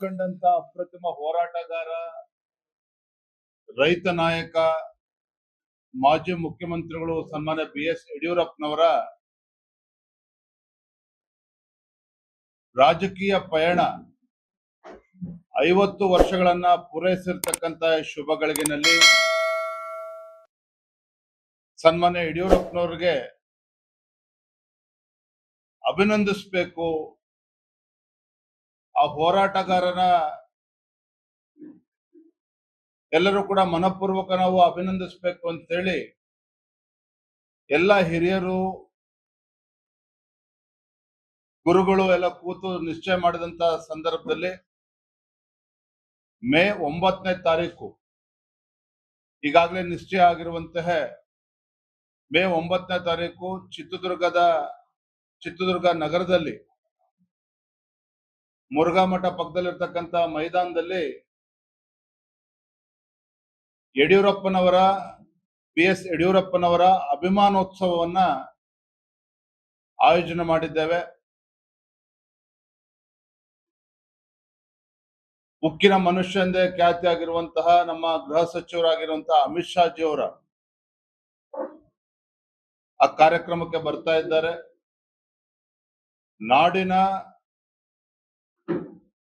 ಕಂಡಂತ ಅಪ್ರತಿಮ ಹೋರಾಟಗಾರ, ರೈತ ನಾಯಕ, ಮಾಜಿ ಮುಖ್ಯಮಂತ್ರಿಗಳು ಸನ್ಮಾನ್ಯ BS ಯಡಿಯೂರಪ್ಪನವರ ರಾಜಕೀಯ ಪಯಣ 50 ವರ್ಷಗಳನ್ನ ಪೂರೈಸಿರ್ತಕ್ಕಂತ ಶುಭ ಗಳಿಗೆನಲ್ಲಿ ಸನ್ಮಾನ್ಯ ಯಡಿಯೂರಪ್ಪನವರಿಗೆ ಅಭಿನಂದಿಸಬೇಕು. ಆ ಹೋರಾಟಗಾರನ ಎಲ್ಲರೂ ಕೂಡ ಮನಪೂರ್ವಕ ನಾವು ಅಭಿನಂದಿಸಬೇಕು ಅಂತ ಹೇಳಿ ಎಲ್ಲ ಹಿರಿಯರು, ಗುರುಗಳು ಎಲ್ಲ ಕೂತು ನಿಶ್ಚಯ ಮಾಡಿದಂತ ಸಂದರ್ಭದಲ್ಲಿ ಮೇ 9ನೇ ತಾರೀಕು ಈಗಾಗಲೇ ನಿಶ್ಚಯ ಆಗಿರುವಂತಹ ಮೇ 9ನೇ ತಾರೀಕು ಚಿತ್ರದುರ್ಗ ನಗರದಲ್ಲಿ ಮುರುಘಾ ಮಠ ಪಕ್ಕದಲ್ಲಿರ್ತಕ್ಕಂಥ ಮೈದಾನದಲ್ಲಿ BS ಯಡಿಯೂರಪ್ಪನವರ ಅಭಿಮಾನೋತ್ಸವವನ್ನ ಆಯೋಜನೆ ಮಾಡಿದ್ದೇವೆ. ಉಕ್ಕಿನ ಮನುಷ್ಯ ಎಂದೇ ಖ್ಯಾತಿಯಾಗಿರುವಂತಹ ನಮ್ಮ ಗೃಹ ಸಚಿವರಾಗಿರುವಂತಹ ಅಮಿತ್ ಶಾ ಜಿ ಅವರ ಆ ಕಾರ್ಯಕ್ರಮಕ್ಕೆ ಬರ್ತಾ ಇದ್ದಾರೆ. ನಾಡಿನ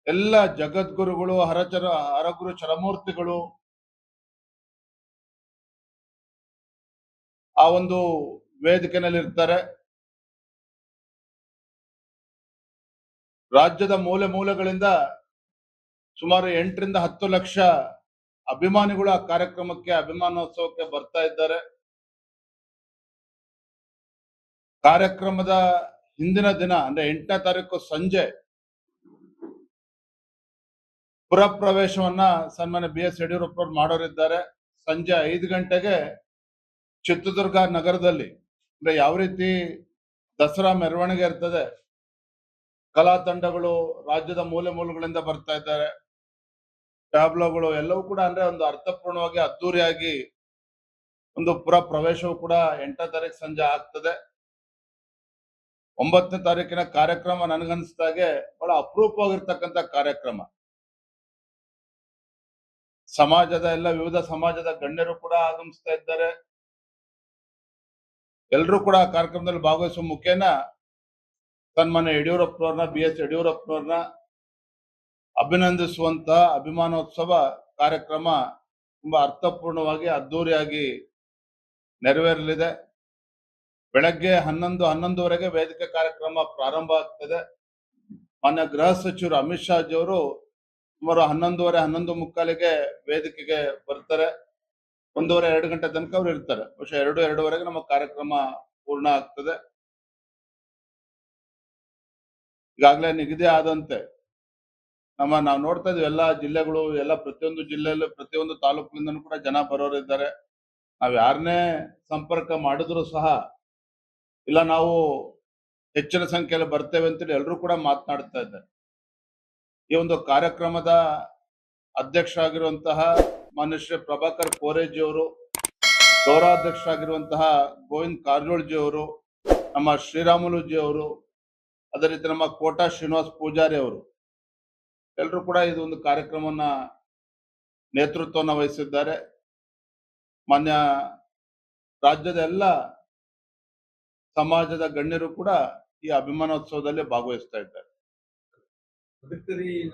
ಎಲ್ಲ ಜಗದ್ಗುರುಗಳು, ಹರಗುರು ಚರಮೂರ್ತಿಗಳು ಆ ಒಂದು ವೇದಿಕೆಯಲ್ಲಿ ಇರ್ತಾರೆ. ರಾಜ್ಯದ ಮೂಲೆ ಮೂಲೆಗಳಿಂದ ಸುಮಾರು 8 ರಿಂದ 10 ಲಕ್ಷ ಅಭಿಮಾನಿಗಳು ಆ ಕಾರ್ಯಕ್ರಮಕ್ಕೆ, ಅಭಿಮಾನೋತ್ಸವಕ್ಕೆ ಬರ್ತಾ ಇದ್ದಾರೆ. ಕಾರ್ಯಕ್ರಮದ ಹಿಂದಿನ ದಿನ ಅಂದ್ರೆ 8ನೇ ತಾರೀಕು ಸಂಜೆ ಪುರ ಪ್ರವೇಶವನ್ನ ಸನ್ಮಾನ್ಯ BS ಯಡಿಯೂರಪ್ಪನವರು ಮಾಡೋರಿದ್ದಾರೆ. ಸಂಜೆ 5 ಗಂಟೆಗೆ ಚಿತ್ರದುರ್ಗ ನಗರದಲ್ಲಿ ಅಂದ್ರೆ ಯಾವ ರೀತಿ ದಸರಾ ಮೆರವಣಿಗೆ ಇರ್ತದೆ, ಕಲಾ ತಂಡಗಳು ರಾಜ್ಯದ ಮೂಲೆ ಮೂಲೆಗಳಿಂದ ಬರ್ತಾ ಇದ್ದಾರೆ, ಟ್ಯಾಬ್ಲೋಗಳು ಎಲ್ಲವೂ ಕೂಡ ಅಂದ್ರೆ ಒಂದು ಅರ್ಥಪೂರ್ಣವಾಗಿ ಅದ್ದೂರಿಯಾಗಿ ಒಂದು ಪುರ ಪ್ರವೇಶವು ಕೂಡ 8ನೇ ತಾರೀಕು ಸಂಜೆ ಆಗ್ತದೆ. 9ನೇ ತಾರೀಕಿನ ಕಾರ್ಯಕ್ರಮ ನನಗನ್ನಿಸ್ದಾಗೆ ಬಹಳ ಅಪರೂಪವಾಗಿರ್ತಕ್ಕಂಥ ಕಾರ್ಯಕ್ರಮ. ಸಮಾಜದ ವಿವಿಧ ಸಮಾಜದ ಗಣ್ಯರು ಕೂಡ ಆಗಮಿಸ್ತಾ ಇದ್ದಾರೆ. ಎಲ್ಲರೂ ಕೂಡ ಆ ಕಾರ್ಯಕ್ರಮದಲ್ಲಿ ಭಾಗವಹಿಸುವ ಮುಖೇನ ಸನ್ಮಾನ್ಯ ಯಡಿಯೂರಪ್ಪನವ್ರನ್ನ, BS ಯಡಿಯೂರಪ್ಪನವ್ರನ್ನ ಅಭಿನಂದಿಸುವಂತ ಅಭಿಮಾನೋತ್ಸವ ಕಾರ್ಯಕ್ರಮ ತುಂಬಾ ಅರ್ಥಪೂರ್ಣವಾಗಿ ಅದ್ದೂರಿಯಾಗಿ ನೆರವೇರಲಿದೆ. ಬೆಳಗ್ಗೆ 11:11ವರೆಗೆ ವೇದಿಕೆ ಕಾರ್ಯಕ್ರಮ ಪ್ರಾರಂಭ ಆಗ್ತದೆ. ಮಾನ್ಯ ಗೃಹ ಸಚಿವರು ಅಮಿತ್ ಶಾ ಜಿ ಅವರು ಸುಮಾರು 11:30 ವೇದಿಕೆಗೆ ಬರ್ತಾರೆ. 1:30-2 ಗಂಟೆ ತನಕ ಅವ್ರು ಇರ್ತಾರೆ. ಬಹುಶಃ 2:02ವರೆಗೆ ನಮ್ಮ ಕಾರ್ಯಕ್ರಮ ಪೂರ್ಣ ಆಗ್ತದೆ. ಈಗಾಗಲೇ ನಿಗದಿ ಆದಂತೆ ನಾವು ನೋಡ್ತಾ ಇದೀವಿ, ಎಲ್ಲಾ ಜಿಲ್ಲೆಗಳು, ಪ್ರತಿಯೊಂದು ಜಿಲ್ಲೆಯಲ್ಲೂ ಪ್ರತಿಯೊಂದು ತಾಲೂಕಿನಿಂದನೂ ಕೂಡ ಜನ ಬರೋರಿದ್ದಾರೆ. ನಾವ್ ಯಾರನ್ನೇ ಸಂಪರ್ಕ ಮಾಡಿದ್ರು ಸಹ ಇಲ್ಲ ನಾವು ಹೆಚ್ಚಿನ ಸಂಖ್ಯೆಯಲ್ಲಿ ಬರ್ತೇವೆ ಅಂತೇಳಿ ಎಲ್ಲರೂ ಕೂಡ ಮಾತನಾಡ್ತಾ ಇದ್ದಾರೆ. ಈ ಒಂದು ಕಾರ್ಯಕ್ರಮದ ಅಧ್ಯಕ್ಷರಾಗಿರುವಂತಹ ಮಾನ್ಯ ಶ್ರೀ ಪ್ರಭಾಕರ್ ಕೋರೆಜಿ ಅವರು, ಗೌರವಾಧ್ಯಕ್ಷರಾಗಿರುವಂತಹ ಗೋವಿಂದ್ ಕಾರಜೋಳ್ ಜಿ ಅವರು, ನಮ್ಮ ಶ್ರೀರಾಮುಲು ಜಿ ಅವರು, ಅದೇ ರೀತಿ ನಮ್ಮ ಕೋಟಾ ಶ್ರೀನಿವಾಸ್ ಪೂಜಾರಿ ಅವರು ಎಲ್ಲರೂ ಕೂಡ ಇದು ಒಂದು ಕಾರ್ಯಕ್ರಮವನ್ನ ನೇತೃತ್ವವನ್ನು ವಹಿಸಿದ್ದಾರೆ. ಮಾನ್ಯ ರಾಜ್ಯದ ಎಲ್ಲ ಸಮಾಜದ ಗಣ್ಯರು ಕೂಡ ಈ ಅಭಿಮಾನೋತ್ಸವದಲ್ಲಿ ಭಾಗವಹಿಸ್ತಾ ಇದ್ದಾರೆ.